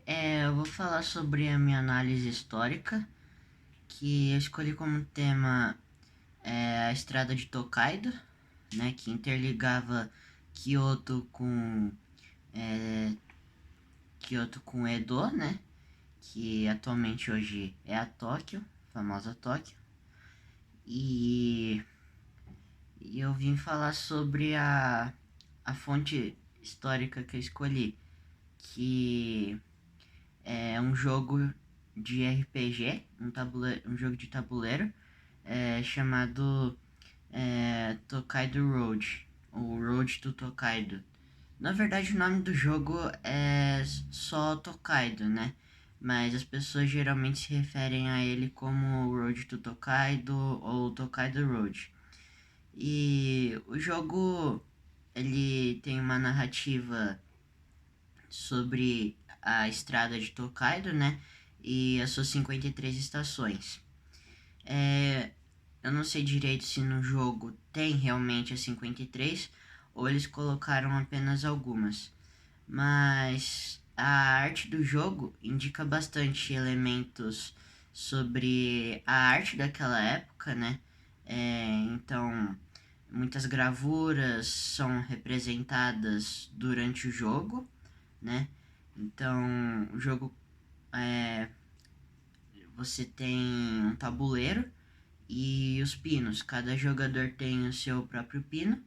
Eu vou falar sobre a minha análise histórica, que eu escolhi como tema a estrada de Tokaido, né, que interligava Kyoto com é, Kyoto com Edo, né, que atualmente hoje é a Tóquio, famosa Tóquio. E, e eu vim falar sobre a fonte histórica que eu escolhi, que é um jogo de RPG, um jogo de tabuleiro, chamado Tokaido Road, ou Road to Tokaido. Na verdade, o nome do jogo é só Tokaido, né? Mas as pessoas geralmente se referem a ele como Road to Tokaido ou Tokaido Road. E o jogo ele tem uma narrativa sobre a estrada de Tokaido, né? E as suas 53 estações. É, eu não sei direito se no jogo tem realmente as 53 ou eles colocaram apenas algumas. Mas a arte do jogo indica bastante elementos sobre a arte daquela época, né? Então, muitas gravuras são representadas durante o jogo, né? Então, o jogo é, você tem um tabuleiro e os pinos. Cada jogador tem o seu próprio pino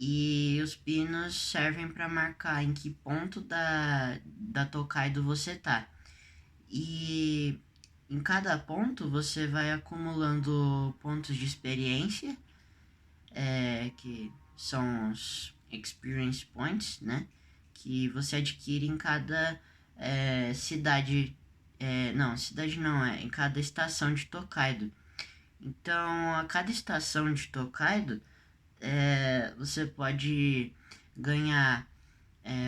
e os pinos servem para marcar em que ponto da Tokaido você tá. E em cada ponto você vai acumulando pontos de experiência, que são os Experience Points, né? Que você adquire em cada cidade. Não, cidade não, em cada estação de Tokaido. Então, a cada estação de Tokaido, você pode ganhar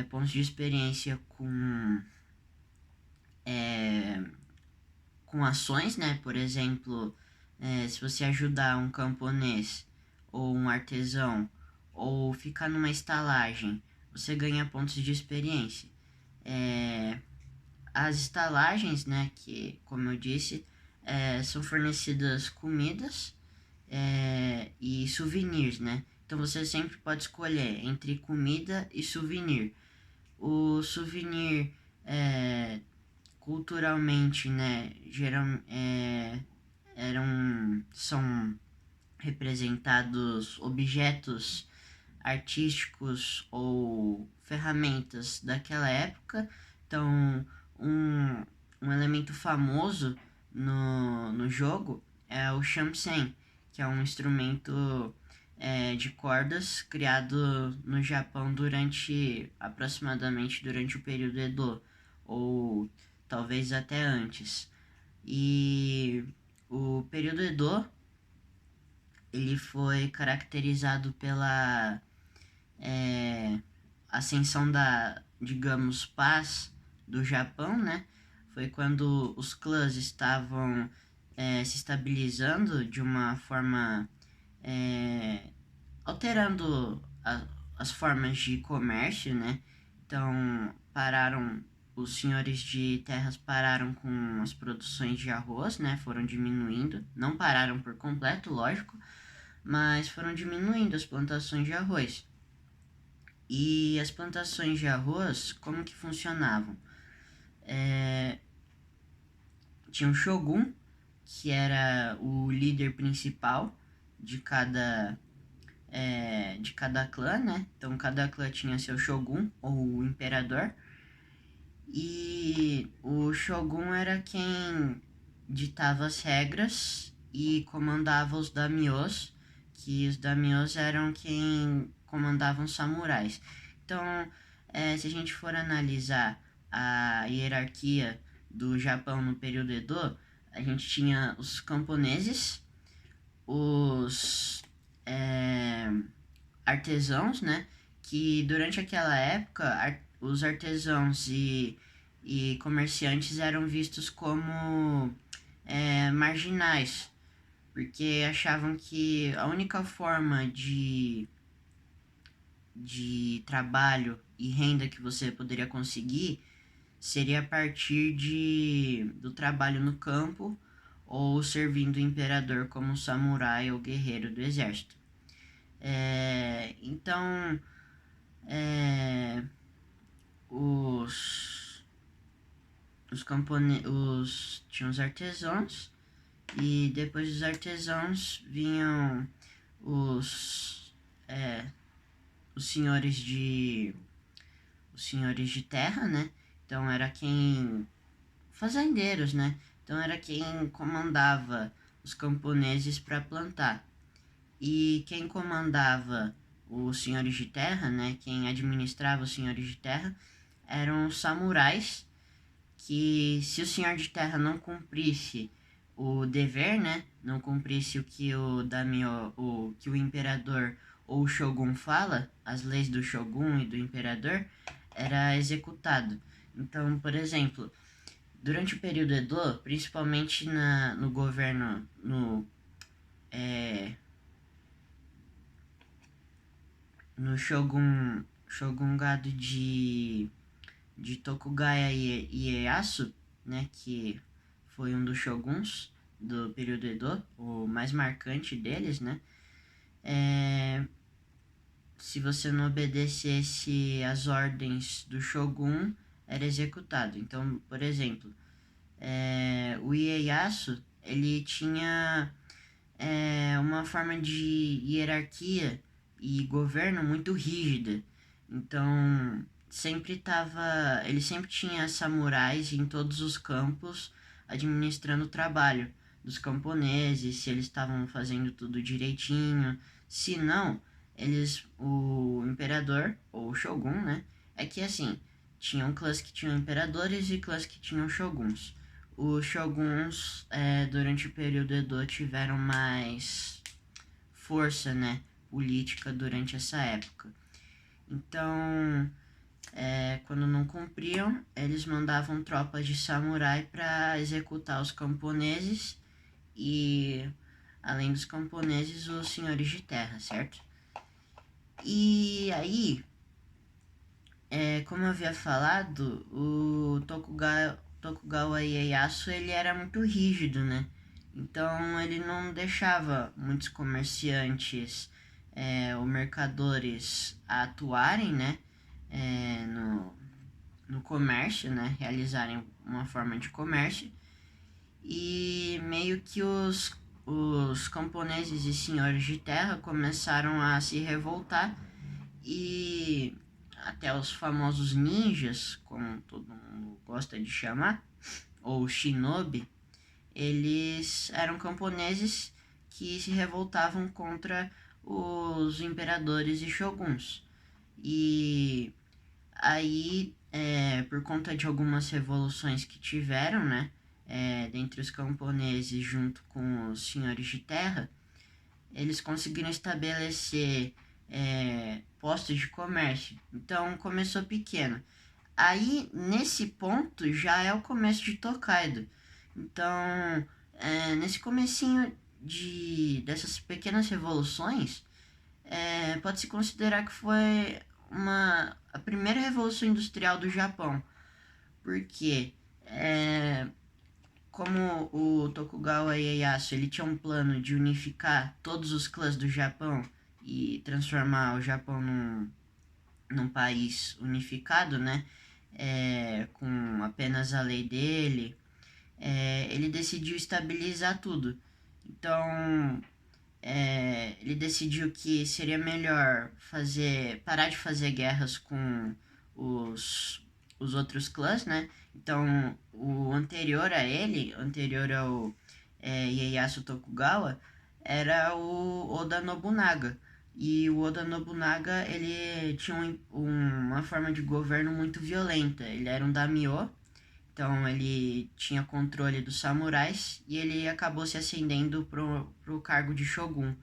pontos de experiência é, com ações, né? Por exemplo, se você ajudar um camponês ou um artesão ou ficar numa estalagem, você ganha pontos de experiência. É, as estalagens, né? Que, como eu disse, são fornecidas comidas e souvenirs, né? Então você sempre pode escolher entre comida e souvenir. O souvenir culturalmente, né, são representados objetos artísticos ou ferramentas daquela época. Então, um, um elemento famoso no jogo é o shamisen, que é um instrumento de cordas criado no Japão durante o período Edo, ou talvez até antes. E o período Edo ele foi caracterizado pela é, ascensão da, digamos, paz do Japão, né? Foi quando os clãs estavam se estabilizando de uma forma é, alterando as formas de comércio, né? Então os senhores de terras pararam com as produções de arroz, né? Foram diminuindo, não pararam por completo, lógico, mas foram diminuindo as plantações de arroz. E as plantações de arroz, como que funcionavam? É, tinha um shogun, que era o líder principal de cada clã, né? Então cada clã tinha seu shogun ou imperador. E o shogun era quem ditava as regras e comandava os daimyos, que os daimyos eram quem comandavam os samurais. Então, se a gente for analisar a hierarquia do Japão no período Edo, a gente tinha os camponeses, os é, artesãos, né? Que durante aquela época os artesãos e comerciantes eram vistos como marginais, porque achavam que a única forma de trabalho e renda que você poderia conseguir seria a partir do trabalho no campo ou servindo o imperador como samurai ou guerreiro do exército. Então, tinham os artesãos, e depois dos artesãos vinham os, é, os senhores de terra, né? Então era quem fazendeiros, né? Então era quem comandava os camponeses para plantar. E quem comandava os senhores de terra, né? Quem administrava os senhores de terra eram os samurais, que se o senhor de terra não cumprisse o dever, né? Não cumprisse o que o daimyo, o que o imperador ou o shogun fala, as leis do shogun e do imperador, era executado. Então, por exemplo, durante o período Edo, principalmente no governo, no shogungado de Tokugawa Ieyasu, né, que foi um dos shoguns do período Edo, o mais marcante deles, né, se você não obedecesse às ordens do shogun, era executado. Então, por exemplo, o Ieyasu, ele tinha uma forma de hierarquia e governo muito rígida. Então, ele sempre tinha samurais em todos os campos administrando o trabalho dos camponeses, se eles estavam fazendo tudo direitinho. Se não, o imperador ou o shogun, né? É que assim, tinham clãs que tinham imperadores e clãs que tinham shoguns. Os shoguns, durante o período Edo, tiveram mais força, né, política durante essa época. Então, quando não cumpriam, eles mandavam tropas de samurai para executar os camponeses e, além dos camponeses, os senhores de terra, certo? E aí, como eu havia falado, o Tokugawa Ieyasu, ele era muito rígido, né? Então ele não deixava muitos comerciantes ou mercadores atuarem, né? No comércio, né? Realizarem uma forma de comércio. E meio que os camponeses e senhores de terra começaram a se revoltar, e até os famosos ninjas, como todo mundo gosta de chamar, ou shinobi, eles eram camponeses que se revoltavam contra os imperadores e shoguns. E aí, por conta de algumas revoluções que tiveram, né, dentre os camponeses junto com os senhores de terra, eles conseguiram estabelecer postos de comércio. Então começou pequeno. Aí nesse ponto já é o começo de Tokaido. Então nesse comecinho dessas pequenas revoluções, pode-se considerar que foi a primeira revolução industrial do Japão. Porque como o Tokugawa Ieyasu, ele tinha um plano de unificar todos os clãs do Japão e transformar o Japão num país unificado, né? Com apenas a lei dele, ele decidiu estabilizar tudo. Então, ele decidiu que seria melhor parar de fazer guerras com os outros clãs, né? Então, o anterior a ele, anterior ao Ieyasu Tokugawa, era o Oda Nobunaga. E o Oda Nobunaga, ele tinha uma forma de governo muito violenta. Ele era um daimyo, então ele tinha controle dos samurais, e ele acabou se ascendendo pro cargo de shogun.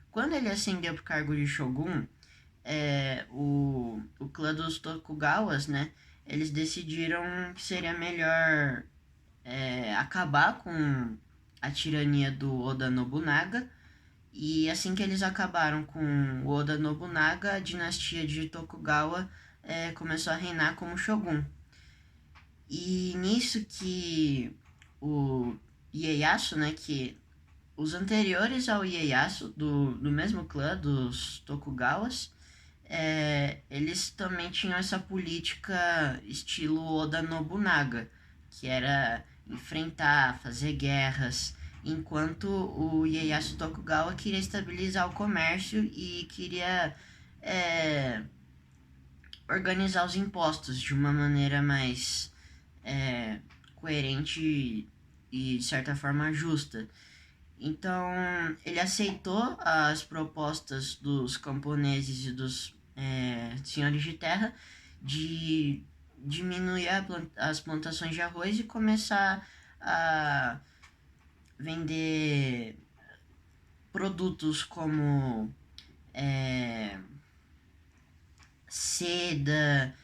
Quando ele ascendeu pro cargo de shogun, o clã dos Tokugawas, né, eles decidiram que seria melhor acabar com a tirania do Oda Nobunaga. E assim que eles acabaram com o Oda Nobunaga, a dinastia de Tokugawa começou a reinar como shogun. E nisso que o Ieyasu, né, que os anteriores ao Ieyasu, do mesmo clã, dos Tokugawas, eles também tinham essa política estilo Oda Nobunaga, que era enfrentar, fazer guerras, enquanto o Ieyasu Tokugawa queria estabilizar o comércio e queria é, organizar os impostos de uma maneira mais é, coerente e de certa forma justa. Então ele aceitou as propostas dos camponeses e dos senhores de terra de diminuir as plantações de arroz e começar a vender produtos como é, seda,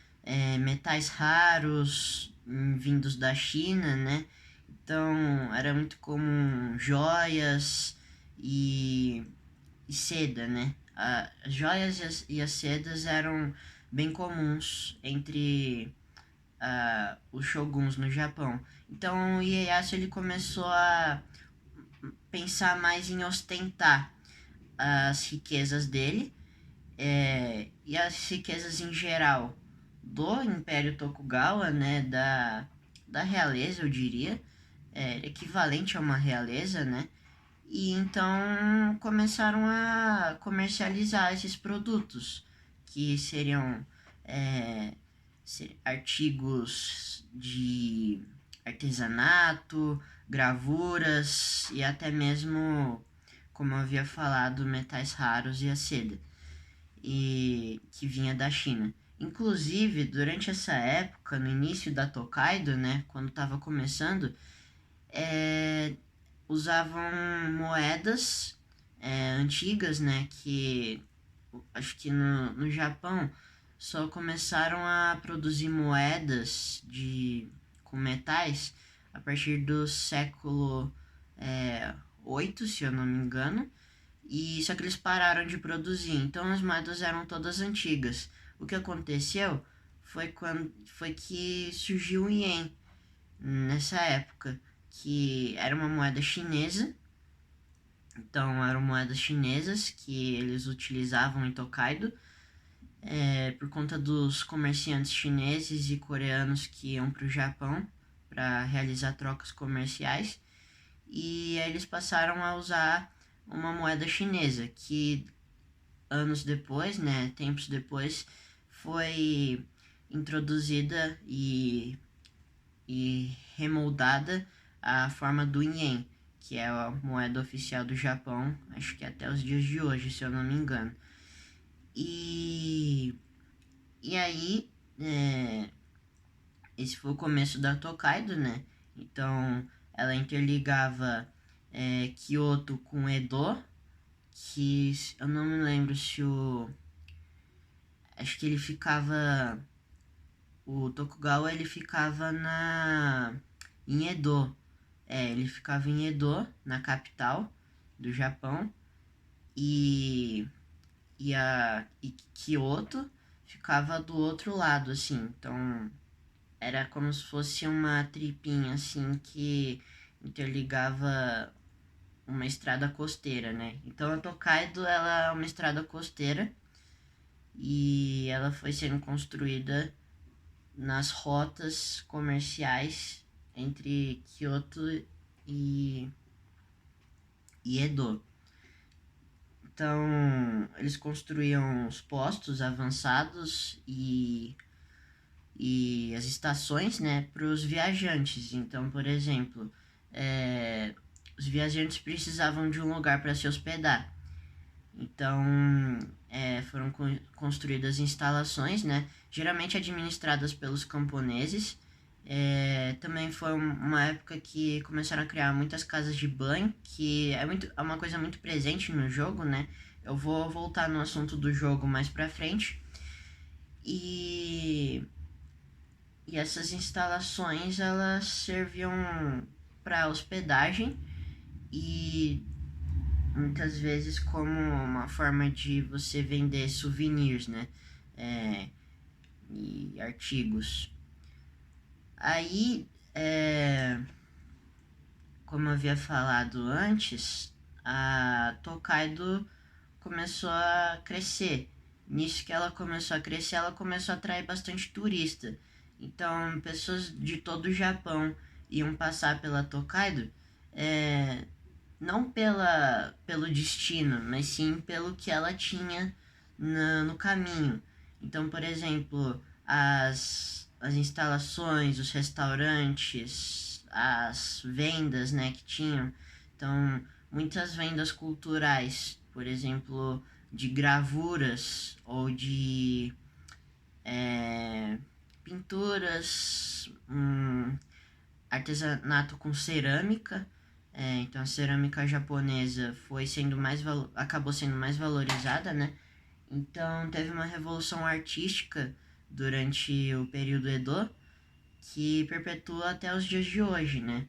metais raros vindos da China, né? Então era muito comum joias e, e seda, né? As joias e as sedas eram bem comuns entre os shoguns no Japão. Então o Ieyasu ele começou a pensar mais em ostentar as riquezas dele e as riquezas em geral do Império Tokugawa, né, da realeza, eu diria, equivalente a uma realeza, né, e então começaram a comercializar esses produtos, que seriam é, artigos de artesanato, gravuras e até mesmo, como eu havia falado, metais raros e a seda e que vinha da China. Inclusive, durante essa época, no início da Tokaido, né, quando estava começando, é, usavam moedas antigas, né, que acho que no Japão só começaram a produzir moedas com metais a partir do século 8, se eu não me engano, e só que eles pararam de produzir, então as moedas eram todas antigas. O que aconteceu foi que surgiu o ien nessa época, que era uma moeda chinesa. Então eram moedas chinesas que eles utilizavam em Tokaido por conta dos comerciantes chineses e coreanos que iam para o Japão para realizar trocas comerciais. E aí eles passaram a usar uma moeda chinesa que anos depois, né, tempos depois, foi introduzida e remoldada a forma do ien, que é a moeda oficial do Japão, acho que até os dias de hoje, se eu não me engano. E, e aí, esse foi o começo da Tokaido, né? Então, ela interligava Kyoto com Edo, que eu não me lembro se o... Acho que ele ficava... O Tokugawa, ele ficava em Edo. Ele ficava em Edo, na capital do Japão. E Kyoto ficava do outro lado, assim. Então, era como se fosse uma tripinha, assim, que interligava uma estrada costeira, né? Então, a Tokaido, ela é uma estrada costeira e ela foi sendo construída nas rotas comerciais entre Kyoto e, e Edo. Então, eles construíam os postos avançados e as estações, né, para os viajantes. Então, por exemplo, os viajantes precisavam de um lugar para se hospedar. Então, foram construídas instalações, né, geralmente administradas pelos camponeses. Também foi uma época que começaram a criar muitas casas de banho, que é uma coisa muito presente no jogo, né? Eu vou voltar no assunto do jogo mais pra frente. E, e essas instalações, elas serviam para hospedagem e muitas vezes como uma forma de você vender souvenirs, né? E artigos. Aí, como eu havia falado antes, a Tokaido começou a crescer. Nisso que ela começou a crescer, ela começou a atrair bastante turista. Então, pessoas de todo o Japão iam passar pela Tokaido, não pelo destino, mas sim pelo que ela tinha no caminho. Então, por exemplo, as instalações, os restaurantes, as vendas, né, que tinham. Então, muitas vendas culturais, por exemplo, de gravuras ou de pinturas, artesanato com cerâmica. Então a cerâmica japonesa acabou sendo mais valorizada, né? Então teve uma revolução artística durante o período Edo que perpetua até os dias de hoje, né?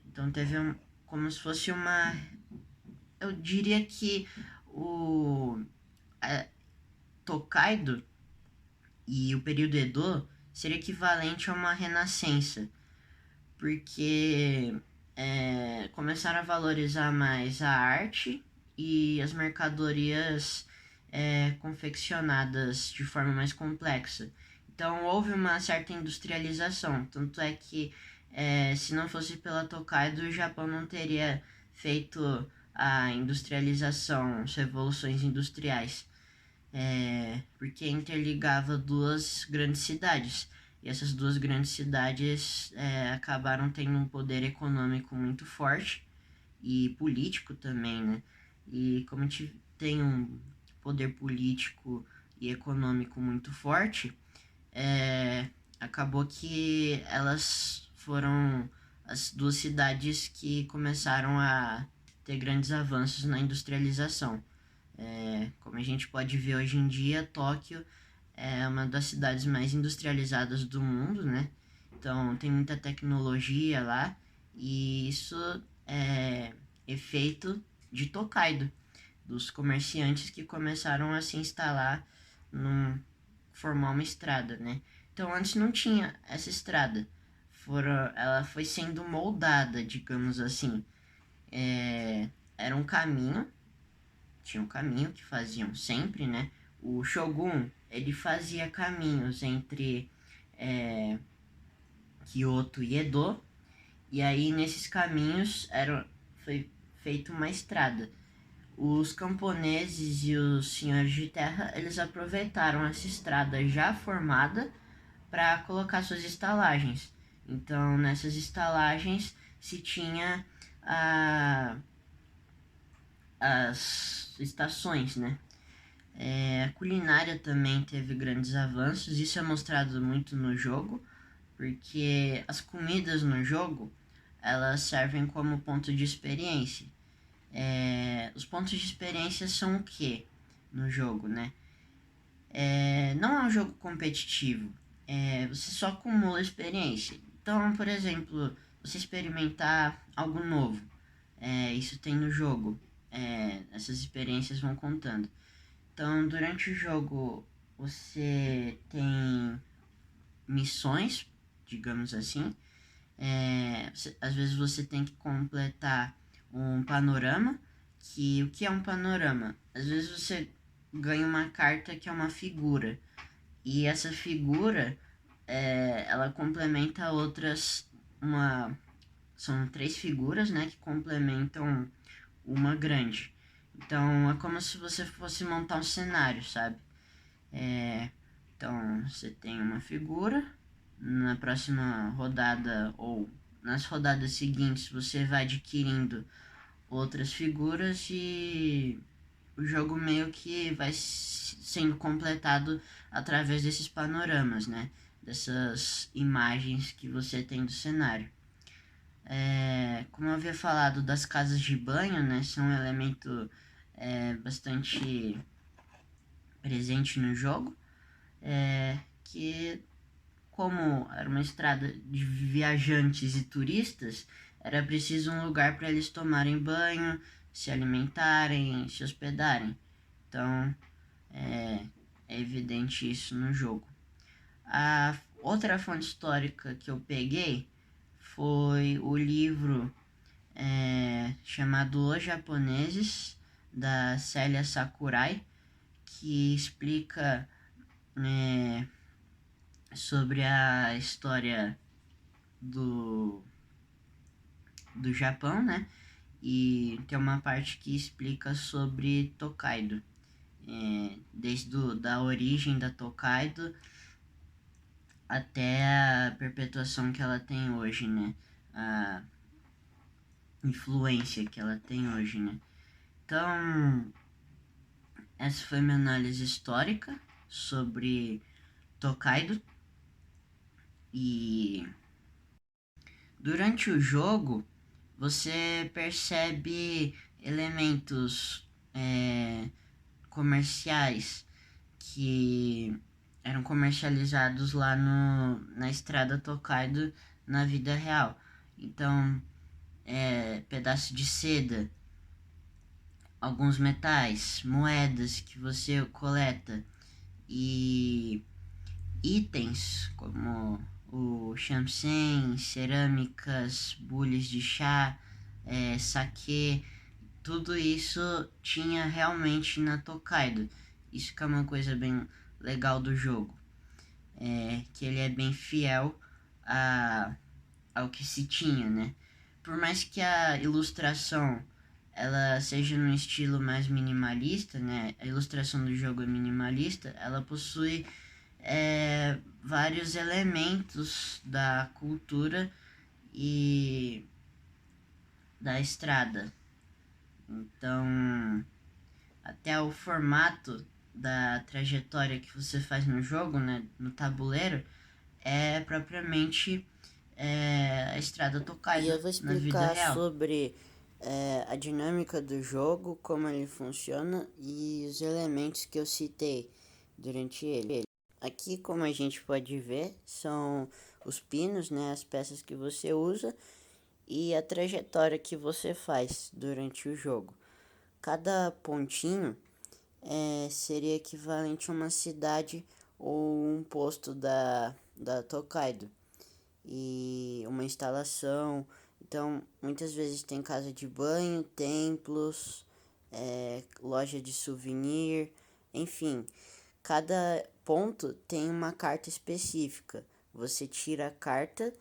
Então teve como se fosse eu diria que o Tokaido e o período Edo seria equivalente a uma renascença, porque começaram a valorizar mais a arte e as mercadorias confeccionadas de forma mais complexa. Então houve uma certa industrialização, tanto é que se não fosse pela Tokaido, o Japão não teria feito a industrialização, as revoluções industriais, porque interligava duas grandes cidades. E essas duas grandes cidades acabaram tendo um poder econômico muito forte e político também, né? E como a gente tem um poder político e econômico muito forte, acabou que elas foram as duas cidades que começaram a ter grandes avanços na industrialização. Como a gente pode ver hoje em dia, Tóquio é uma das cidades mais industrializadas do mundo, né? Então tem muita tecnologia lá e isso é efeito de Tokaido, dos comerciantes que começaram a se instalar, formar uma estrada, né? Então antes não tinha essa estrada, ela foi sendo moldada, digamos assim. Era um caminho, tinha um caminho que faziam sempre, né? O Shogun, ele fazia caminhos entre Kyoto e Edo, e aí nesses caminhos foi feita uma estrada. Os camponeses e os senhores de terra, eles aproveitaram essa estrada já formada para colocar suas estalagens. Então, nessas estalagens se tinha as estações, né? A culinária também teve grandes avanços, isso é mostrado muito no jogo, porque as comidas no jogo, elas servem como ponto de experiência. Os pontos de experiência são o que no jogo, né? Não é um jogo competitivo, você só acumula experiência. Então, por exemplo, você experimentar algo novo, isso tem no jogo, essas experiências vão contando. Então, durante o jogo, você tem missões, digamos assim. Às vezes você tem que completar um panorama. O que é um panorama? Às vezes você ganha uma carta que é uma figura. E essa figura, ela complementa outras. São três figuras, né, que complementam uma grande. Então é como se você fosse montar um cenário, sabe? Então você tem uma figura, na próxima rodada ou nas rodadas seguintes você vai adquirindo outras figuras e o jogo meio que vai sendo completado através desses panoramas, né? Dessas imagens que você tem do cenário. Como eu havia falado das casas de banho, né? São um elemento bastante presente no jogo, que como era uma estrada de viajantes e turistas, era preciso um lugar para eles tomarem banho, se alimentarem, se hospedarem. Então é evidente isso no jogo. Outra fonte histórica que eu peguei foi o livro chamado Os Japoneses, da Célia Sakurai, que explica sobre a história do Japão, né? E tem uma parte que explica sobre Tokaido, desde da origem da Tokaido até a perpetuação que ela tem hoje, né? A influência que ela tem hoje, né? Então, essa foi minha análise histórica sobre Tokaido. E durante o jogo, você percebe elementos comerciais que eram comercializados lá na estrada Tokaido na vida real. Então, pedaço de seda, alguns metais, moedas que você coleta e itens como o shamsen, cerâmicas, bules de chá, saquê, tudo isso tinha realmente na Tokaido. Isso que é uma coisa bem legal do jogo, que ele é bem fiel ao que se tinha, né? Por mais que a ilustração ela seja num estilo mais minimalista, né? A ilustração do jogo é minimalista, ela possui vários elementos da cultura e da estrada. Então, até o formato da trajetória que você faz no jogo, né, no tabuleiro, é propriamente a estrada E eu Tokaido vou na vida explicar real. sobre a dinâmica do jogo, como ele funciona e os elementos que eu citei durante ele. Aqui, como a gente pode ver, são os pinos, né, as peças que você usa e a trajetória que você faz durante o jogo. Cada pontinho seria equivalente a uma cidade ou um posto da Tokaido e uma instalação. Então, muitas vezes tem casa de banho, templos, loja de souvenir, enfim. Cada ponto tem uma carta específica. Você tira a carta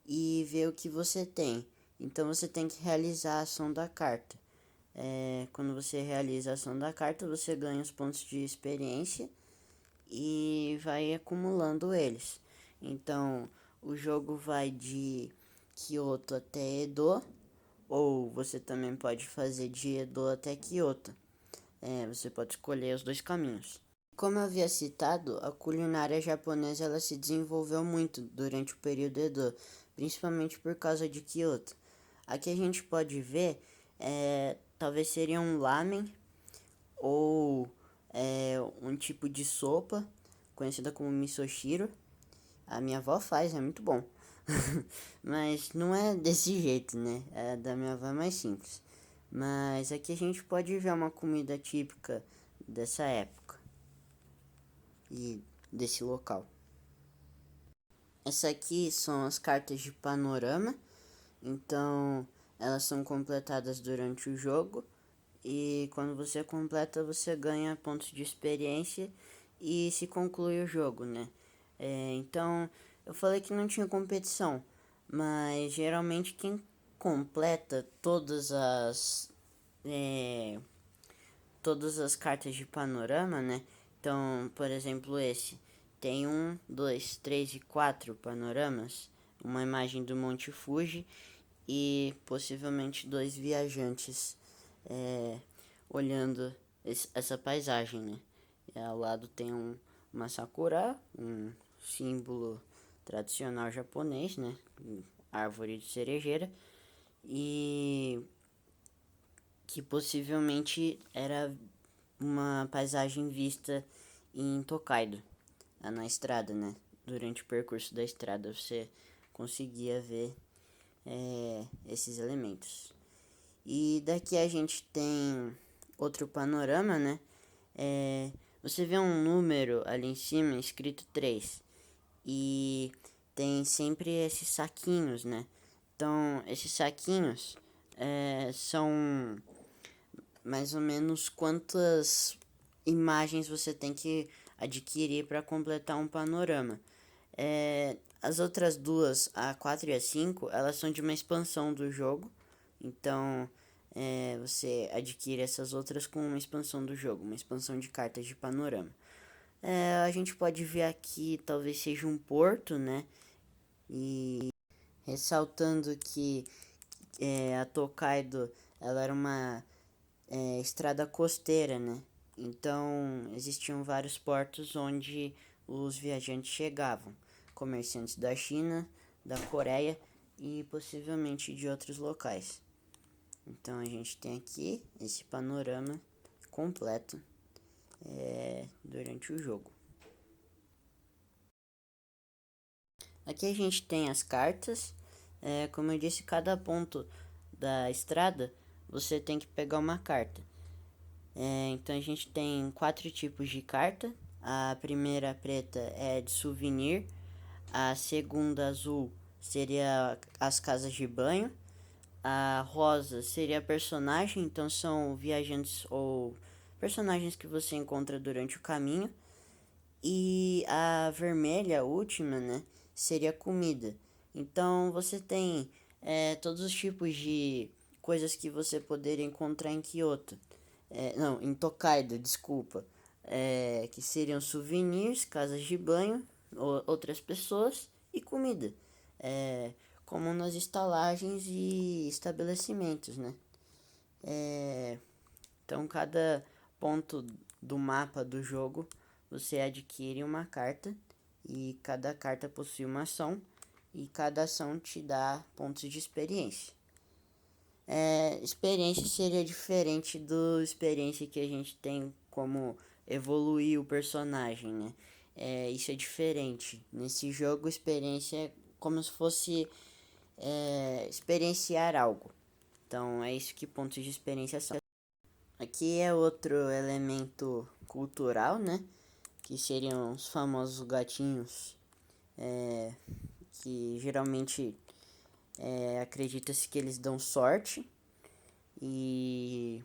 e vê o que você tem. Então, você tem que realizar a ação da carta. Quando você realiza a ação da carta, você ganha os pontos de experiência e vai acumulando eles. Então, o jogo vai de Kyoto até Edo, ou você também pode fazer de Edo até Kyoto. Você pode escolher os dois caminhos. Como eu havia citado, a culinária japonesa ela se desenvolveu muito durante o período Edo, principalmente por causa de Kyoto. Aqui a gente pode ver, talvez seria um lamen ou um tipo de sopa conhecida como misoshiro. A minha avó faz, é muito bom. Mas não é desse jeito, né? A da minha avó é mais simples. Mas aqui a gente pode ver uma comida típica dessa época e desse local. Essa aqui são as cartas de panorama. Então, elas são completadas durante o jogo. E quando você completa, você ganha pontos de experiência e se conclui o jogo, né? Então, eu falei que não tinha competição, mas geralmente quem completa todas as cartas de panorama, né? Então, por exemplo, esse tem 2, 3 e 4 panoramas, uma imagem do Monte Fuji e possivelmente 2 viajantes olhando essa paisagem, né? E ao lado tem uma sakura, um símbolo tradicional japonês, né? Árvore de cerejeira e que possivelmente era uma paisagem vista em Tokaido, na estrada, né? Durante o percurso da estrada você conseguia ver esses elementos. E daqui a gente tem outro panorama, né? Você vê um número ali em cima escrito 3. e tem sempre esses saquinhos, né? Então, esses saquinhos são mais ou menos quantas imagens você tem que adquirir para completar um panorama. As outras duas, a 4 e a 5, elas são de uma expansão do jogo. Então, você adquire essas outras com uma expansão do jogo, uma expansão de cartas de panorama. A gente pode ver aqui, talvez seja um porto, né? E ressaltando que a Tokaido, ela era uma estrada costeira, né? Então, existiam vários portos onde os viajantes chegavam, comerciantes da China, da Coreia e possivelmente de outros locais. Então, a gente tem aqui esse panorama completo durante o jogo. Aqui a gente tem as cartas. Como eu disse, cada ponto da estrada você tem que pegar uma carta. Então a gente tem 4 tipos de carta. A primeira preta é de souvenir. A segunda azul seria as casas de banho. A rosa seria personagem, então são viajantes ou personagens que você encontra durante o caminho. E a vermelha, a última, né, seria comida. Então você tem todos os tipos de coisas que você poderia encontrar em Kyoto. Não, em Tokaido, desculpa. Que seriam souvenirs, casas de banho, outras pessoas e comida. Como nas estalagens e estabelecimentos, né? Então, cada ponto do mapa do jogo você adquire uma carta e cada carta possui uma ação e cada ação te dá pontos de experiência. Experiência seria diferente do experiência que a gente tem como evoluir o personagem, né? Isso é diferente. Nesse jogo, experiência é como se fosse experienciar algo. Então, é isso que pontos de experiência são. Aqui é outro elemento cultural, né? Que seriam os famosos gatinhos, que geralmente acredita-se que eles dão sorte e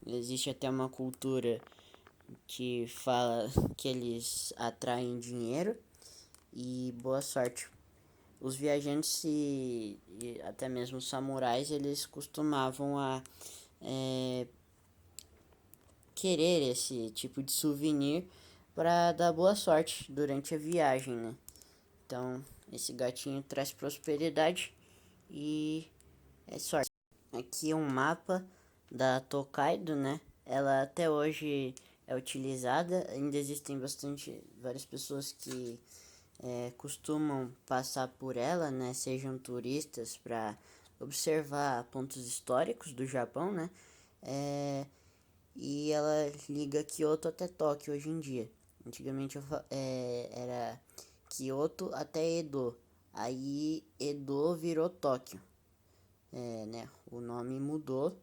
existe até uma cultura que fala que eles atraem dinheiro e boa sorte. Os viajantes e até mesmo os samurais, eles costumavam a querer esse tipo de souvenir para dar boa sorte durante a viagem, né? Então, esse gatinho traz prosperidade e é sorte. Aqui é um mapa da Tokaido, né? Ela até hoje é utilizada, ainda existem várias pessoas que costumam passar por ela, né? Sejam turistas para observar pontos históricos do Japão, né? E ela liga Kyoto até Tóquio hoje em dia. Antigamente era Kyoto até Edo. Aí Edo virou Tóquio. Né? O nome mudou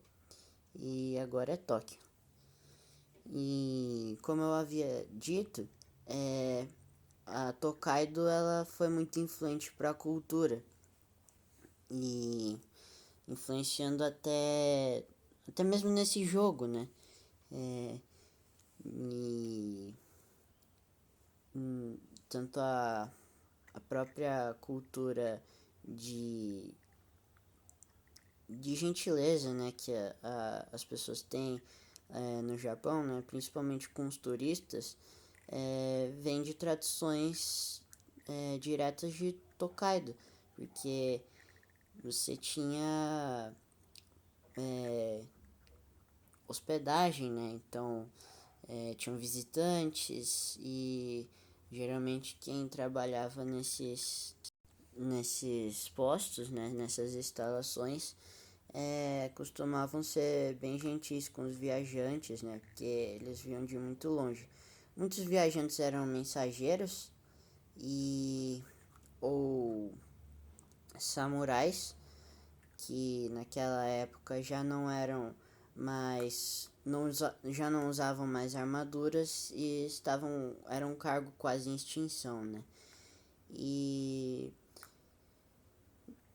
e agora é Tóquio. E como eu havia dito, a Tokaido ela foi muito influente para a cultura e influenciando até mesmo nesse jogo, né? E tanto a própria cultura de gentileza, né, que as pessoas têm no Japão, né, principalmente com os turistas, vem de tradições diretas de Tokaido, porque você tinha hospedagem, né, então tinham visitantes e geralmente quem trabalhava nesses postos, né, nessas instalações, costumavam ser bem gentis com os viajantes, né, porque eles vinham de muito longe. Muitos viajantes eram mensageiros ou samurais que naquela época já não eram mais já não usavam mais armaduras e eram um cargo quase em extinção, né? e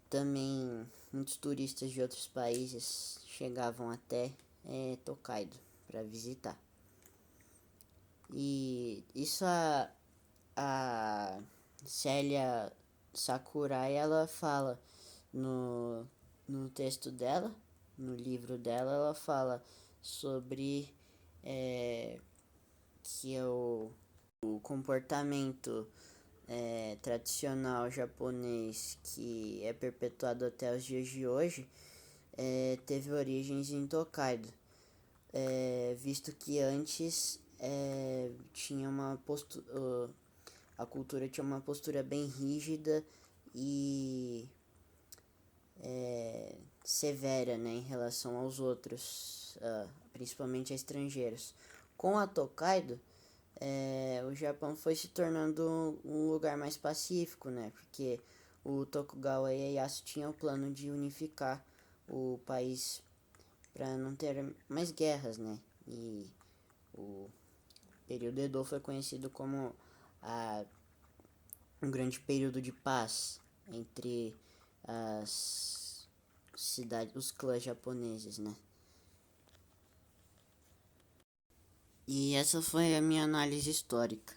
também muitos turistas de outros países chegavam até Tokaido para visitar. E isso a Célia Sakurai ela fala no texto dela, no livro dela, ela fala sobre que o comportamento tradicional japonês que é perpetuado até os dias de hoje teve origens em Tokaido, visto que antes tinha uma postura, a cultura tinha uma postura bem rígida e severa, né, em relação aos outros, principalmente a estrangeiros. Com a Tokaido, o Japão foi se tornando um lugar mais pacífico, né, porque o Tokugawa Ieyasu tinha o plano de unificar o país para não ter mais guerras, né, e o período Edo foi conhecido como um grande período de paz entre as cidades, os clãs japoneses, né? E essa foi a minha análise histórica.